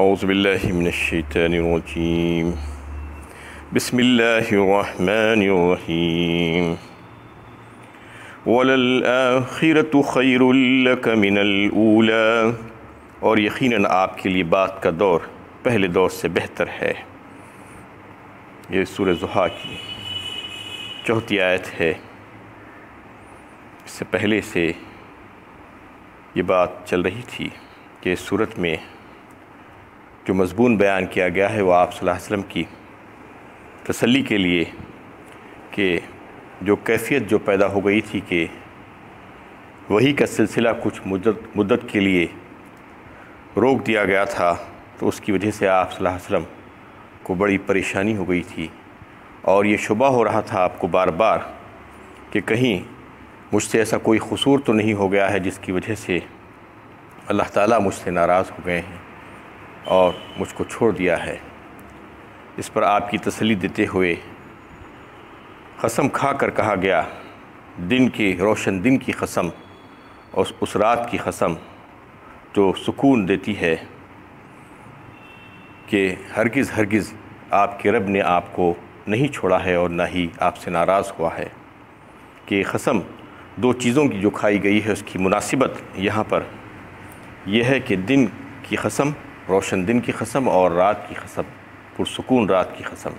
اعوذ باللہ من الشیطان الرجیم بسم اللہ الرحمن الرحیم وَلَلْآخِرَةُ خَيْرٌ لَكَ مِنَ الْأُولَى، اور یقیناً آپ کے لیے بات کا دور پہلے دور سے بہتر ہے۔ یہ سورہ ضحیٰ کی 4 آیت ہے۔ اس سے پہلے سے یہ بات چل رہی تھی کہ اس صورت میں جو مضمون بیان کیا گیا ہے وہ آپ صلی اللہ علیہ وسلم کی تسلی کے لیے کہ جو کیفیت جو پیدا ہو گئی تھی کہ وحی کا سلسلہ کچھ مدت کے لیے روک دیا گیا تھا، تو اس کی وجہ سے آپ صلی اللہ علیہ وسلم کو بڑی پریشانی ہو گئی تھی، اور یہ شبہ ہو رہا تھا آپ کو بار بار کہ کہیں مجھ سے ایسا کوئی قصور تو نہیں ہو گیا ہے جس کی وجہ سے اللہ تعالیٰ مجھ سے ناراض ہو گئے ہیں اور مجھ کو چھوڑ دیا ہے۔ اس پر آپ کی تسلی دیتے ہوئے قسم کھا کر کہا گیا، دن کی روشن دن کی قسم اور اس رات کی قسم جو سکون دیتی ہے کہ ہرگز ہرگز آپ کے رب نے آپ کو نہیں چھوڑا ہے اور نہ ہی آپ سے ناراض ہوا ہے، کہ قسم 2 چیزوں کی جو کھائی گئی ہے اس کی مناسبت یہاں پر یہ ہے کہ دن کی قسم، روشن دن کی قسم، اور رات کی قسم، پرسکون رات کی قسم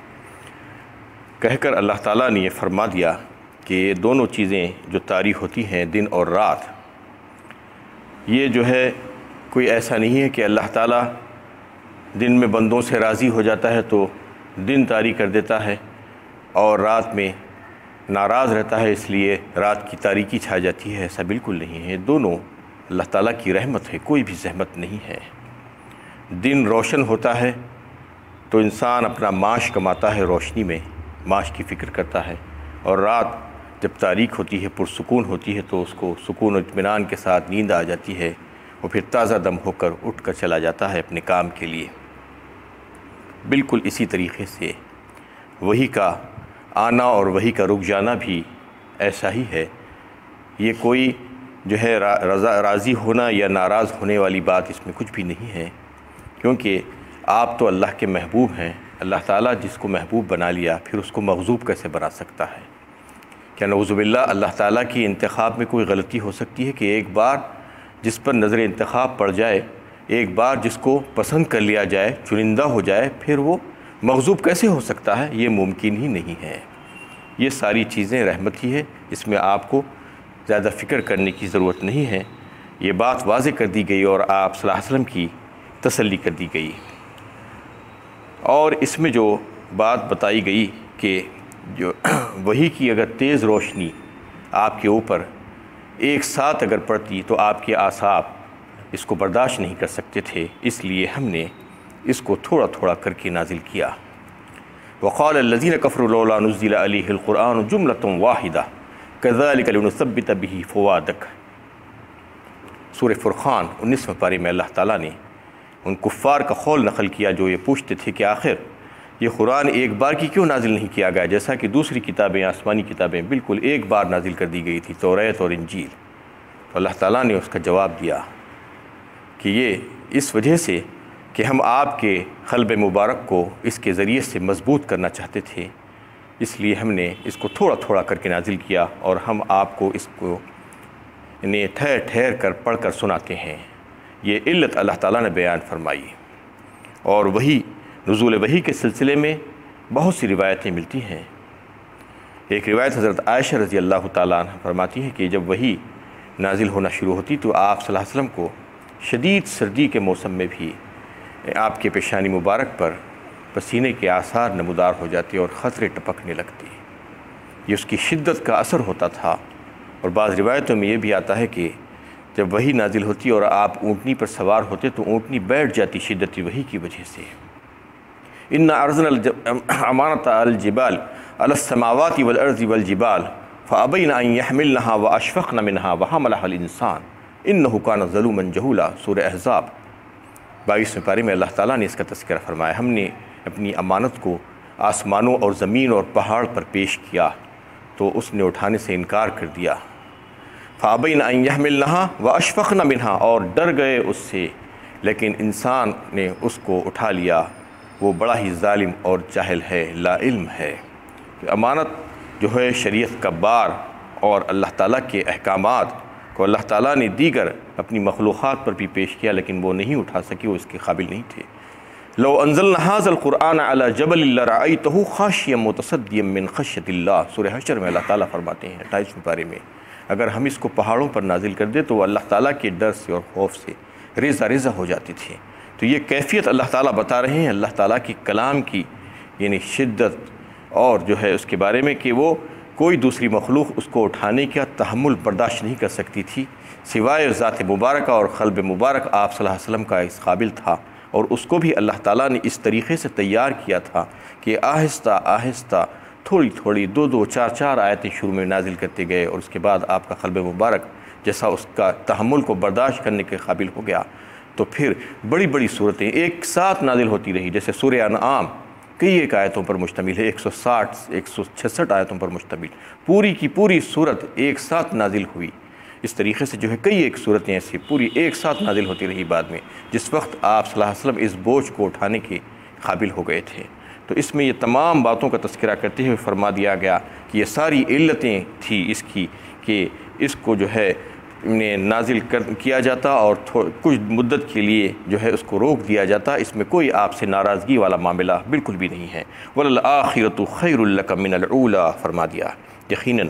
کہہ کر اللہ تعالیٰ نے یہ فرما دیا کہ یہ دونوں چیزیں جو طاری ہوتی ہیں، دن اور رات، یہ جو ہے کوئی ایسا نہیں ہے کہ اللہ تعالیٰ دن میں بندوں سے راضی ہو جاتا ہے تو دن طاری کر دیتا ہے اور رات میں ناراض رہتا ہے اس لیے رات کی تاریکی چھا جاتی ہے۔ ایسا بالکل نہیں ہے، دونوں اللہ تعالیٰ کی رحمت ہے، کوئی بھی زحمت نہیں ہے۔ دن روشن ہوتا ہے تو انسان اپنا معاش کماتا ہے، روشنی میں معاش کی فکر کرتا ہے، اور رات جب تاریک ہوتی ہے، پرسکون ہوتی ہے، تو اس کو سکون و اطمینان کے ساتھ نیند آ جاتی ہے، اور پھر تازہ دم ہو کر اٹھ کر چلا جاتا ہے اپنے کام کے لیے۔ بالکل اسی طریقے سے وحی کا آنا اور وحی کا رک جانا بھی ایسا ہی ہے۔ یہ کوئی جو ہے راضی ہونا یا ناراض ہونے والی بات اس میں کچھ بھی نہیں ہے، کیونکہ آپ تو اللہ کے محبوب ہیں۔ اللہ تعالیٰ جس کو محبوب بنا لیا پھر اس کو مغضوب کیسے بنا سکتا ہے؟ کیا نعوذ باللہ اللہ تعالیٰ کی انتخاب میں کوئی غلطی ہو سکتی ہے کہ ایک بار جس پر نظر انتخاب پڑ جائے، ایک بار جس کو پسند کر لیا جائے، چنندہ ہو جائے، پھر وہ مغضوب کیسے ہو سکتا ہے؟ یہ ممکن ہی نہیں ہے۔ یہ ساری چیزیں رحمت ہی ہے، اس میں آپ کو زیادہ فکر کرنے کی ضرورت نہیں ہے۔ یہ بات واضح کر دی گئی اور آپ صلی اللہ علیہ وسلم کی تسلی کر دی گئی، اور اس میں جو بات بتائی گئی کہ جو وحی کی اگر تیز روشنی آپ کے اوپر ایک ساتھ اگر پڑتی تو آپ کے اعصاب اس کو برداشت نہیں کر سکتے تھے، اس لیے ہم نے اس کو تھوڑا تھوڑا کر کے نازل کیا۔ وقال الذين كفروا لولا نزل عليه القرآن جملة واحدة كذلك لنثبت به فؤادك۔ سورہ فرقان 19ویں پارے میں اللہ تعالیٰ نے ان کفار کا قول نقل کیا جو یہ پوچھتے تھے کہ آخر یہ قرآن ایک بار کی کیوں نازل نہیں کیا گیا، جیسا کہ دوسری کتابیں، آسمانی کتابیں بالکل ایک بار نازل کر دی گئی تھی، توریت اور انجیل۔ تو اللہ تعالیٰ نے اس کا جواب دیا کہ یہ اس وجہ سے کہ ہم آپ کے قلب مبارک کو اس کے ذریعے سے مضبوط کرنا چاہتے تھے، اس لیے ہم نے اس کو تھوڑا تھوڑا کر کے نازل کیا، اور ہم آپ کو اس کو ٹھہر ٹھہر کر پڑھ کر سناتے ہیں۔ یہ علت اللہ تعالیٰ نے بیان فرمائی، اور وہی نزول وحی کے سلسلے میں بہت سی روایتیں ملتی ہیں۔ ایک روایت حضرت عائشہ رضی اللہ تعالیٰ عنہ فرماتی ہے کہ جب وحی نازل ہونا شروع ہوتی تو آپ صلی اللہ علیہ وسلم کو شدید سردی کے موسم میں بھی آپ کے پیشانی مبارک پر پسینے کے آثار نمودار ہو جاتے اور قطرے ٹپکنے لگتے۔ یہ اس کی شدت کا اثر ہوتا تھا، اور بعض روایتوں میں یہ بھی آتا ہے کہ جب وحی نازل ہوتی اور آپ اونٹنی پر سوار ہوتے تو اونٹنی بیٹھ جاتی شدت وحی کی وجہ سے۔ اِنَّا عَرَضْنَا الْأَمَانَةَ عَلَى الْجِبَالِ عَلَى السَّمَاوَاتِ وَالْأَرْضِ وَالْجِبَالِ فَأَبَيْنَ أَن يَحْمِلْنَهَا وَأَشْفَقْنَ مِنْهَا وَحَمَلَهَا الْإِنسَانُ إِنَّهُ كَانَ ظَلُومًا جَهُولًا۔ سورہ احزاب 22ویں پارے میں اللہ تعالیٰ نے اس کا تذکرہ فرمایا، ہم نے اپنی امانت کو آسمانوں اور زمین اور پہاڑ پر پیش کیا تو اس نے اٹھانے سے انکار کر دیا۔ فَأَبَيْنَ أَن يَحْمِلْنَهَا وَأَشْفَقْنَ مِنْهَا، اور ڈر گئے اس سے، لیکن انسان نے اس کو اٹھا لیا، وہ بڑا ہی ظالم اور جاہل ہے، لا علم ہے۔ امانت جو ہے شریعت کا بار اور اللہ تعالیٰ کے احکامات کو اللہ تعالیٰ نے دیگر اپنی مخلوقات پر بھی پیش کیا، لیکن وہ نہیں اٹھا سکی، وہ اس کے قابل نہیں تھے۔ لو انزلنا هذا القرآن على جبل لرأيته خاشعا متصدعا من خشیۃ اللہ، سورہ حشر میں اللہ تعالیٰ فرماتے ہیں 28ویں پارے میں، اگر ہم اس کو پہاڑوں پر نازل کر دیں تو وہ اللہ تعالیٰ کے ڈر سے اور خوف سے ریزہ ریزہ ہو جاتے تھے۔ تو یہ کیفیت اللہ تعالیٰ بتا رہے ہیں اللہ تعالیٰ کی کلام کی، یعنی شدت اور جو ہے اس کے بارے میں کہ وہ کوئی دوسری مخلوق اس کو اٹھانے کا تحمل برداشت نہیں کر سکتی تھی، سوائے ذات مبارکہ اور قلب مبارک آپ صلی اللہ علیہ وسلم کا اس قابل تھا، اور اس کو بھی اللہ تعالیٰ نے اس طریقے سے تیار کیا تھا کہ آہستہ آہستہ تھوڑی تھوڑی 2 4 آیتیں شروع میں نازل کرتے گئے، اور اس کے بعد آپ کا قلب مبارک جیسا اس کا تحمل کو برداشت کرنے کے قابل ہو گیا، تو پھر بڑی بڑی صورتیں ایک ساتھ نازل ہوتی رہی، جیسے سورہ انعام کئی ایک آیتوں پر مشتمل ہے، 166 آیتوں پر مشتمل، پوری کی پوری صورت ایک ساتھ نازل ہوئی۔ اس طریقے سے جو ہے کئی ایک صورتیں ایسی پوری ایک ساتھ نازل ہوتی رہی بعد میں، جس وقت آپ صلی اللہ علیہ وسلم اس بوجھ کو اٹھانے کے قابل ہو گئے تھے۔ تو اس میں یہ تمام باتوں کا تذکرہ کرتے ہوئے فرما دیا گیا کہ یہ ساری علتیں تھیں اس کی کہ اس کو جو ہے نازل کیا جاتا اور کچھ مدت کے لیے جو ہے اس کو روک دیا جاتا، اس میں کوئی آپ سے ناراضگی والا معاملہ بالکل بھی نہیں ہے۔ وَلَلْآخِرَةُ خَيْرٌ لَكَ مِنَ الْأُولَىٰ فرما دیا، یقیناً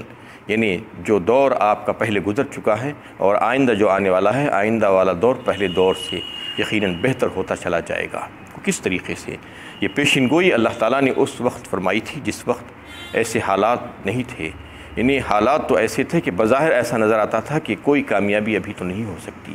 یعنی جو دور آپ کا پہلے گزر چکا ہے اور آئندہ جو آنے والا ہے، آئندہ والا دور پہلے دور سے یقیناً بہتر ہوتا چلا جائے گا۔ کس طریقے سے یہ پیشین گوئی اللہ تعالیٰ نے اس وقت فرمائی تھی جس وقت ایسے حالات نہیں تھے، یعنی حالات تو ایسے تھے کہ بظاہر ایسا نظر آتا تھا کہ کوئی کامیابی ابھی تو نہیں ہو سکتی،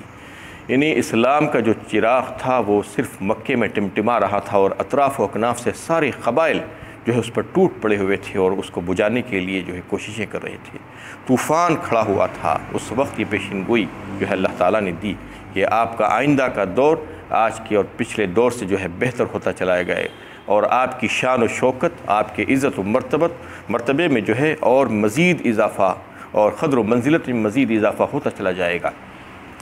یعنی اسلام کا جو چراغ تھا وہ صرف مکے میں ٹمٹما رہا تھا، اور اطراف و اکناف سے سارے قبائل جو ہے اس پر ٹوٹ پڑے ہوئے تھے اور اس کو بجھانے کے لیے جو ہے کوششیں کر رہے تھے، طوفان کھڑا ہوا تھا۔ اس وقت یہ پیشین گوئی جو ہے اللہ تعالیٰ نے دی کہ آپ کا آئندہ کا دور آج کے اور پچھلے دور سے جو ہے بہتر ہوتا چلا گئے، اور آپ کی شان و شوکت، آپ کے عزت و مرتبے میں جو ہے اور مزید اضافہ اور قدر و منزلت میں مزید اضافہ ہوتا چلا جائے گا،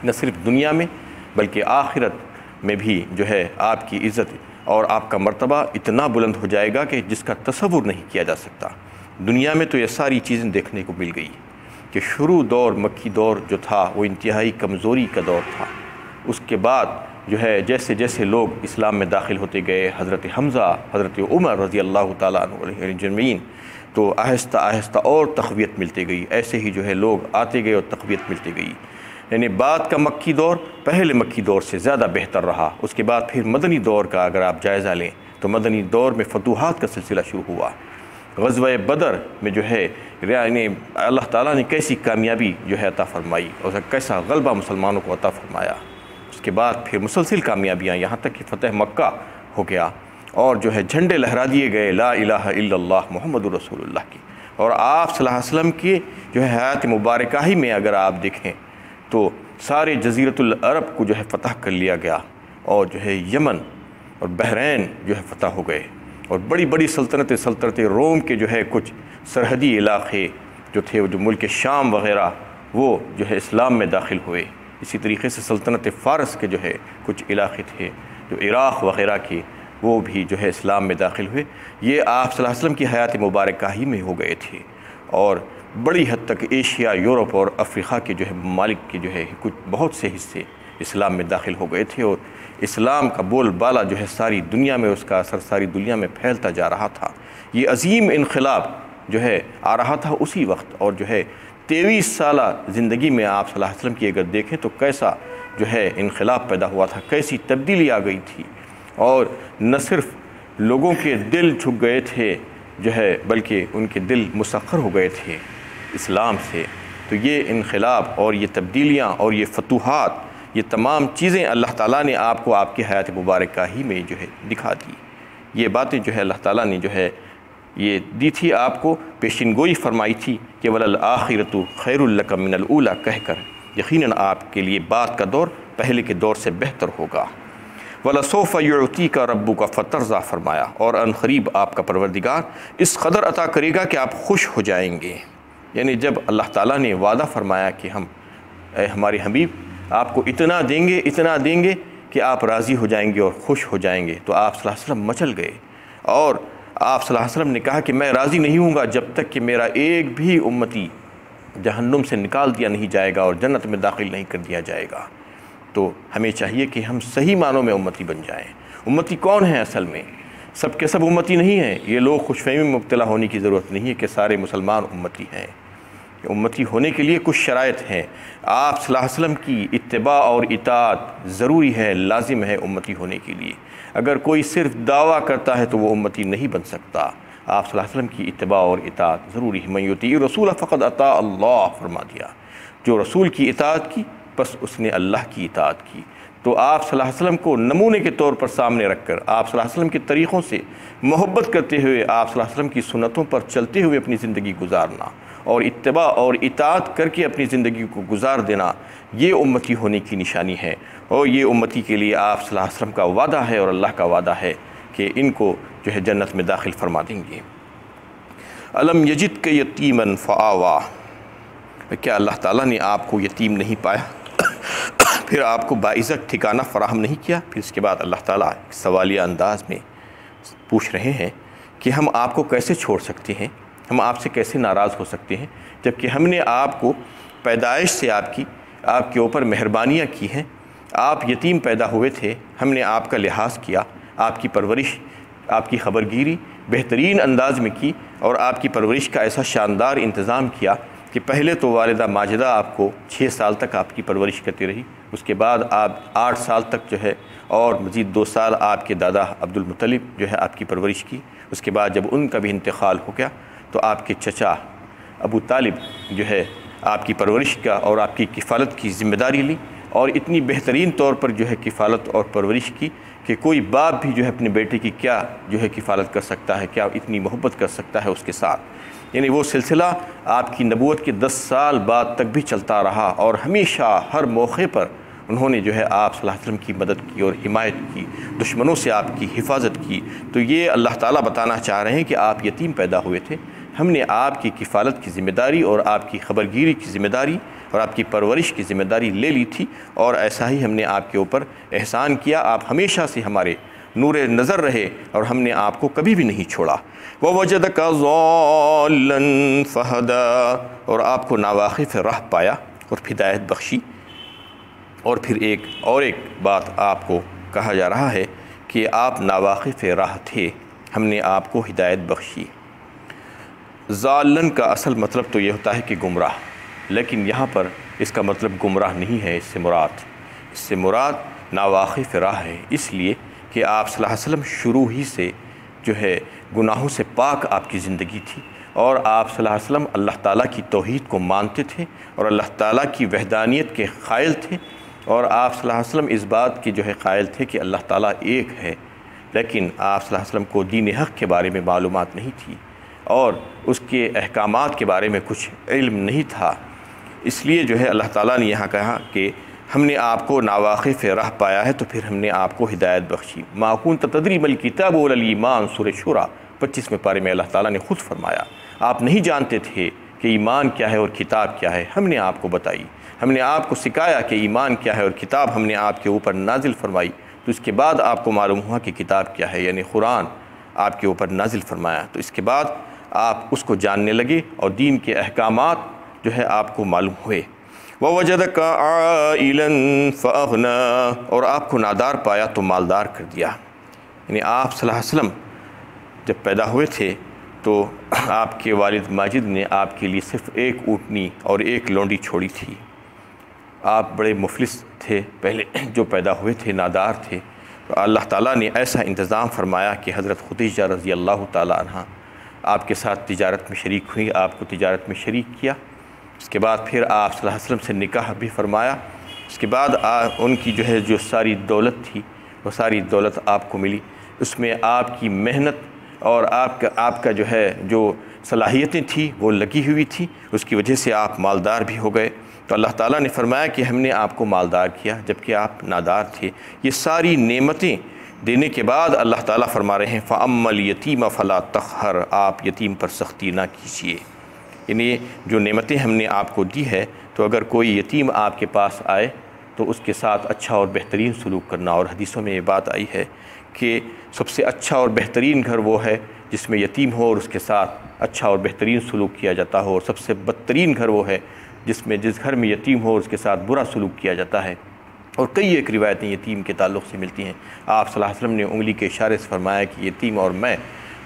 نہ صرف دنیا میں بلکہ آخرت میں بھی جو ہے آپ کی عزت اور آپ کا مرتبہ اتنا بلند ہو جائے گا کہ جس کا تصور نہیں کیا جا سکتا۔ دنیا میں تو یہ ساری چیزیں دیکھنے کو مل گئی کہ شروع دور مکی دور جو تھا وہ انتہائی کمزوری کا دور تھا، اس کے بعد جو ہے جیسے جیسے لوگ اسلام میں داخل ہوتے گئے، حضرت حمزہ، حضرت عمر رضی اللہ تعالیٰ عنہ اجمعین، تو آہستہ آہستہ اور تقویت ملتی گئی، ایسے ہی جو ہے لوگ آتے گئے اور تقویت ملتی گئی، یعنی بعد کا مکی دور پہلے مکی دور سے زیادہ بہتر رہا۔ اس کے بعد پھر مدنی دور کا اگر آپ جائزہ لیں تو مدنی دور میں فتوحات کا سلسلہ شروع ہوا، غزوہ بدر میں جو ہے یعنی اللہ تعالیٰ نے کیسی کامیابی جو ہے عطا فرمائی اور کیسا غلبہ مسلمانوں کو عطا فرمایا۔ اس کے بعد پھر مسلسل کامیابیاں یہاں تک کہ فتح مکہ ہو گیا، اور جو ہے جھنڈے لہرا دیے گئے لا الہ الا اللہ محمد رسول اللہ کی، اور آپ صلی اللہ علیہ وسلم کی جو ہے حیات مبارکہ ہی میں اگر آپ دیکھیں تو سارے جزیرۃ العرب کو جو ہے فتح کر لیا گیا، اور جو ہے یمن اور بحرین جو ہے فتح ہو گئے، اور بڑی بڑی سلطنتیں روم کے جو ہے کچھ سرحدی علاقے جو تھے، جو ملک شام وغیرہ، وہ جو ہے اسلام میں داخل ہوئے۔ اسی طریقے سے سلطنت فارس کے جو ہے کچھ علاقے تھے جو عراق وغیرہ کے، وہ بھی جو ہے اسلام میں داخل ہوئے۔ یہ آپ صلی اللہ علیہ وسلم کی حیات مبارکہ ہی میں ہو گئے تھے، اور بڑی حد تک ایشیا، یورپ اور افریقہ کے جو ہے ممالک کے جو ہے کچھ بہت سے حصے اسلام میں داخل ہو گئے تھے، اور اسلام کا بول بالا جو ہے ساری دنیا میں، اس کا اثر ساری دنیا میں پھیلتا جا رہا تھا۔ یہ عظیم انقلاب جو ہے آ رہا تھا اسی وقت، اور جو ہے 23 سالہ زندگی میں آپ صلی اللہ علیہ وسلم کی اگر دیکھیں تو کیسا جو ہے انقلاب پیدا ہوا تھا، کیسی تبدیلی آ گئی تھی، اور نہ صرف لوگوں کے دل جھک گئے تھے جو ہے بلکہ ان کے دل مسخر ہو گئے تھے اسلام سے۔ تو یہ انقلاب اور یہ تبدیلیاں اور یہ فتوحات، یہ تمام چیزیں اللہ تعالیٰ نے آپ کو آپ کی حیات مبارکہ ہی میں جو ہے دکھا دی۔ یہ باتیں جو ہے اللہ تعالیٰ نے جو ہے یہ دی تھی، آپ کو پیشین گوئی فرمائی تھی کہ وَلَلْآخِرَةُ خَيْرٌ لَكَ مِنَ الْأُولَىٰ کہہ کر یقیناً آپ کے لیے بعد کا دور پہلے کے دور سے بہتر ہوگا۔ وَلَسَوْفَ يُعْطِيكَ رَبُّكَ فَتَرْضَىٰ فرمایا، اور ان قریب آپ کا پروردگار اس قدر عطا کرے گا کہ آپ خوش ہو جائیں گے۔ یعنی جب اللہ تعالیٰ نے وعدہ فرمایا کہ ہم اے ہمارے حبیب آپ کو اتنا دیں گے کہ آپ راضی ہو جائیں گے اور خوش ہو جائیں گے، تو آپ صلی اللہ علیہ وسلم مچل گئے اور آپ صلی اللہ علیہ وسلم نے کہا کہ میں راضی نہیں ہوں گا جب تک کہ میرا ایک بھی امتی جہنم سے نکال دیا نہیں جائے گا اور جنت میں داخل نہیں کر دیا جائے گا۔ تو ہمیں چاہیے کہ ہم صحیح معنوں میں امتی بن جائیں۔ امتی کون ہیں اصل میں؟ سب کے سب امتی نہیں ہیں۔ یہ لوگ خوش فہمی میں مبتلا ہونے کی ضرورت نہیں ہے کہ سارے مسلمان امتی ہیں۔ امتی ہونے کے لیے کچھ شرائط ہیں۔ آپ صلی اللہ علیہ وسلم کی اتباع اور اطاعت ضروری ہے، لازم ہے امتی ہونے کے لیے۔ اگر کوئی صرف دعویٰ کرتا ہے تو وہ امتی نہیں بن سکتا۔ آپ صلی اللہ علیہ وسلم کی اتباع اور اطاعت ضروری ہے۔ من یطیع الرسول فقد اطاع اللہ فرما دیا، جو رسول کی اطاعت کی بس اس نے اللہ کی اطاعت کی۔ تو آپ صلی اللہ علیہ وسلم کو نمونے کے طور پر سامنے رکھ کر، آپ صلی اللہ علیہ وسلم کے طریقوں سے محبت کرتے ہوئے، آپ صلی اللہ علیہ وسلم کی سنتوں پر چلتے ہوئے اپنی زندگی گزارنا اور اتباع اور اطاعت کر کے اپنی زندگی کو گزار دینا، یہ امتی ہونے کی نشانی ہے۔ اور یہ امتی کے لیے آپ صلی اللہ علیہ وسلم کا وعدہ ہے اور اللہ کا وعدہ ہے کہ ان کو جو ہے جنت میں داخل فرما دیں گے۔ الم یجدک یتیما فآویٰ، کیا اللہ تعالیٰ نے آپ کو یتیم نہیں پایا پھر آپ کو باعزت ٹھکانہ فراہم نہیں کیا؟ پھر اس کے بعد اللہ تعالیٰ سوالیہ انداز میں پوچھ رہے ہیں کہ ہم آپ کو کیسے چھوڑ سکتے ہیں، ہم آپ سے کیسے ناراض ہو سکتے ہیں، جبکہ ہم نے آپ کو پیدائش سے آپ کے اوپر مہربانیاں کی ہیں۔ آپ یتیم پیدا ہوئے تھے، ہم نے آپ کا لحاظ کیا، آپ کی پرورش، آپ کی خبرگیری بہترین انداز میں کی اور آپ کی پرورش کا ایسا شاندار انتظام کیا کہ پہلے تو والدہ ماجدہ آپ کو 6 سال تک آپ کی پرورش کرتی رہی، اس کے بعد آپ 8 سال تک جو ہے اور مزید 2 سال آپ کے دادا عبد المطلب جو ہے آپ کی پرورش کی۔ اس کے بعد جب ان کا بھی انتقال ہو گیا تو آپ کے چچا ابو طالب جو ہے آپ کی پرورش کا اور آپ کی کفالت کی ذمہ داری لی، اور اتنی بہترین طور پر جو ہے کفالت اور پرورش کی کہ کوئی باپ بھی جو ہے اپنے بیٹے کی کیا جو ہے کفالت کر سکتا ہے، کیا اتنی محبت کر سکتا ہے اس کے ساتھ۔ یعنی وہ سلسلہ آپ کی نبوت کے 10 سال بعد تک بھی چلتا رہا، اور ہمیشہ ہر موقع پر انہوں نے جو ہے آپ صلی اللہ علیہ وسلم کی مدد کی اور حمایت کی، دشمنوں سے آپ کی حفاظت کی۔ تو یہ اللہ تعالیٰ بتانا چاہ رہے ہیں کہ آپ یتیم پیدا ہوئے تھے، ہم نے آپ کی کفالت کی ذمہ داری اور آپ کی خبرگیری کی ذمہ داری اور آپ کی پرورش کی ذمہ داری لے لی تھی، اور ایسا ہی ہم نے آپ کے اوپر احسان کیا۔ آپ ہمیشہ سے ہمارے نور نظر رہے اور ہم نے آپ کو کبھی بھی نہیں چھوڑا۔ وَوَجَدَكَ ضَالًّا فَهَدَىٰ، اور آپ کو ناواقف راہ پایا اور ہدایت بخشی۔ اور پھر ایک بات آپ کو کہا جا رہا ہے کہ آپ ناواقف راہ تھے، ہم نے آپ کو ہدایت بخشی۔ ضالًا کا اصل مطلب تو یہ ہوتا ہے کہ گمراہ، لیکن یہاں پر اس کا مطلب گمراہ نہیں ہے، اس سے مراد ناواقف راہ ہے، اس لیے کہ آپ صلی اللہ علیہ وسلم شروع ہی سے جو ہے گناہوں سے پاک آپ کی زندگی تھی، اور آپ صلی اللہ علیہ وسلم اللہ تعالیٰ کی توحید کو مانتے تھے اور اللہ تعالیٰ کی وحدانیت کے قائل تھے، اور آپ صلی اللہ علیہ وسلم اس بات کے جو ہے قائل تھے کہ اللہ تعالیٰ ایک ہے، لیکن آپ صلی اللہ علیہ وسلم کو دین حق کے بارے میں معلومات نہیں تھی اور اس کے احکامات کے بارے میں کچھ علم نہیں تھا۔ اس لیے جو ہے اللہ تعالیٰ نے یہاں کہا کہ ہم نے آپ کو ناواقف راہ پایا ہے تو پھر ہم نے آپ کو ہدایت بخشی۔ ما كنت تدری ما الکتاب ولا الایمان، سورہ شورى 25ویں پارے میں اللہ تعالیٰ نے خود فرمایا آپ نہیں جانتے تھے کہ ایمان کیا ہے اور کتاب کیا ہے، ہم نے آپ کو بتائی، ہم نے آپ کو سکھایا کہ ایمان کیا ہے اور کتاب ہم نے آپ کے اوپر نازل فرمائی، تو اس کے بعد آپ کو معلوم ہوا کہ کتاب کیا ہے، یعنی قرآن آپ کے اوپر نازل فرمایا، تو اس کے بعد آپ اس کو جاننے لگے اور دین کے احکامات جو ہے آپ کو معلوم ہوئے۔ وَوَجَدَكَ عَائِلًا فَأَغْنَىٰ، اور آپ کو نادار پایا تو مالدار کر دیا۔ یعنی آپ صلی اللہ علیہ وسلم جب پیدا ہوئے تھے تو آپ کے والد ماجد نے آپ کے لیے صرف ایک اونٹنی اور ایک لونڈی چھوڑی تھی۔ آپ بڑے مفلس تھے، پہلے جو پیدا ہوئے تھے نادار تھے، تو اللہ تعالیٰ نے ایسا انتظام فرمایا کہ حضرت خدیجہ رضی اللہ تعالیٰ عنہ آپ کے ساتھ تجارت میں شریک ہوئی، آپ کو تجارت میں شریک کیا۔ اس کے بعد پھر آپ صلی اللہ علیہ وسلم سے نکاح بھی فرمایا۔ اس کے بعد ان کی جو ساری دولت تھی وہ ساری دولت آپ کو ملی، اس میں آپ کی محنت اور آپ کا جو صلاحیتیں تھیں وہ لگی ہوئی تھی، اس کی وجہ سے آپ مالدار بھی ہو گئے۔ تو اللہ تعالیٰ نے فرمایا کہ ہم نے آپ کو مالدار کیا جبکہ آپ نادار تھے۔ یہ ساری نعمتیں دینے کے بعد اللہ تعالیٰ فرما رہے ہیں فَأَمَّا الْيَتِيمَ فَلَا تَقْهَرْ، آپ یتیم پر سختی نہ کیجیے۔ یعنی جو نعمتیں ہم نے آپ کو دی ہے، تو اگر کوئی یتیم آپ کے پاس آئے تو اس کے ساتھ اچھا اور بہترین سلوک کرنا۔ اور حدیثوں میں یہ بات آئی ہے کہ سب سے اچھا اور بہترین گھر وہ ہے جس میں یتیم ہو اور اس کے ساتھ اچھا اور بہترین سلوک کیا جاتا ہو، اور سب سے بدترین گھر وہ ہے جس گھر میں یتیم ہو اور اس کے ساتھ برا سلوک کیا جاتا ہے۔ اور کئی ایک روایتیں یتیم کے تعلق سے ملتی ہیں۔ آپ صلی اللہ علیہ وسلم نے انگلی کے اشارے سے فرمایا کہ یتیم اور میں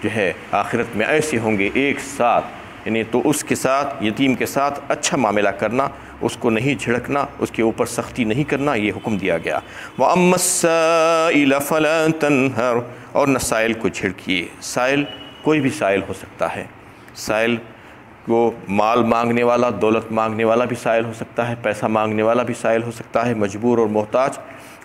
جو ہے آخرت میں ایسے ہوں گے ایک ساتھ، یعنی تو اس کے ساتھ، یتیم کے ساتھ اچھا معاملہ کرنا، اس کو نہیں جھڑکنا، اس کے اوپر سختی نہیں کرنا، یہ حکم دیا گیا۔ وَأَمَّا السَّائِلَ فَلَا تَنْهَرْ، اور نہ سائل کو جھڑکیے۔ سائل کوئی بھی سائل ہو سکتا ہے، سائل کو مال مانگنے والا، دولت مانگنے والا بھی سائل ہو سکتا ہے، پیسہ مانگنے والا بھی سائل ہو سکتا ہے، مجبور اور محتاج،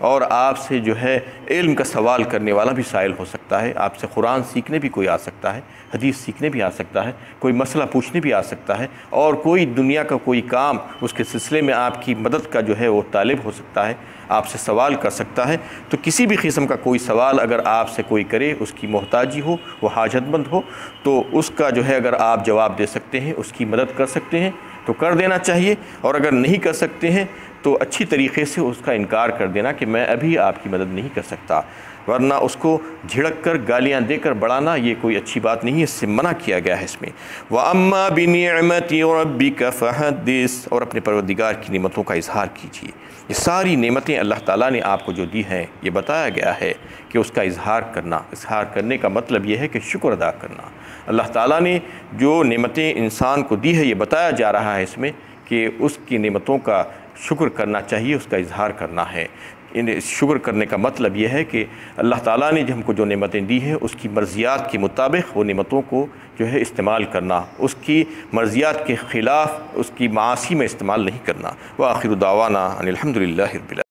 اور آپ سے جو ہے علم کا سوال کرنے والا بھی سائل ہو سکتا ہے۔ آپ سے قرآن سیکھنے بھی کوئی آ سکتا ہے، حدیث سیکھنے بھی آ سکتا ہے، کوئی مسئلہ پوچھنے بھی آ سکتا ہے، اور کوئی دنیا کا کوئی کام اس کے سلسلے میں آپ کی مدد کا جو ہے وہ طالب ہو سکتا ہے، آپ سے سوال کر سکتا ہے۔ تو کسی بھی قسم کا کوئی سوال اگر آپ سے کوئی کرے، اس کی محتاجی ہو، وہ حاجت مند ہو، تو اس کا جو ہے اگر آپ جواب دے سکتے ہیں، اس کی مدد کر سکتے ہیں تو کر دینا چاہیے، اور اگر نہیں کر سکتے ہیں تو اچھی طریقے سے اس کا انکار کر دینا کہ میں ابھی آپ کی مدد نہیں کر سکتا، ورنہ اس کو جھڑک کر گالیاں دے کر بڑھانا یہ کوئی اچھی بات نہیں ہے، اس سے منع کیا گیا ہے اس میں۔ وَأَمَّا بِنِعْمَةِ رَبِّكَ فَحَدِّثْ، اور اپنے پروردگار کی نعمتوں کا اظہار کیجیے۔ یہ ساری نعمتیں اللہ تعالیٰ نے آپ کو جو دی ہیں، یہ بتایا گیا ہے کہ اس کا اظہار کرنا۔ اظہار کرنے کا مطلب یہ ہے کہ شکر ادا کرنا۔ اللہ تعالیٰ نے جو نعمتیں انسان کو دی ہے، یہ بتایا جا رہا ہے اس میں کہ اس کی نعمتوں کا شکر کرنا چاہیے، اس کا اظہار کرنا ہے۔ شکر کرنے کا مطلب یہ ہے کہ اللہ تعالیٰ نے ہم کو جو نعمتیں دی ہیں، اس کی مرضیات کے مطابق وہ نعمتوں کو جو ہے استعمال کرنا، اس کی مرضیات کے خلاف اس کی معاصی میں استعمال نہیں کرنا۔ وآخر دعوانا ان الحمد للہ رب العالمین۔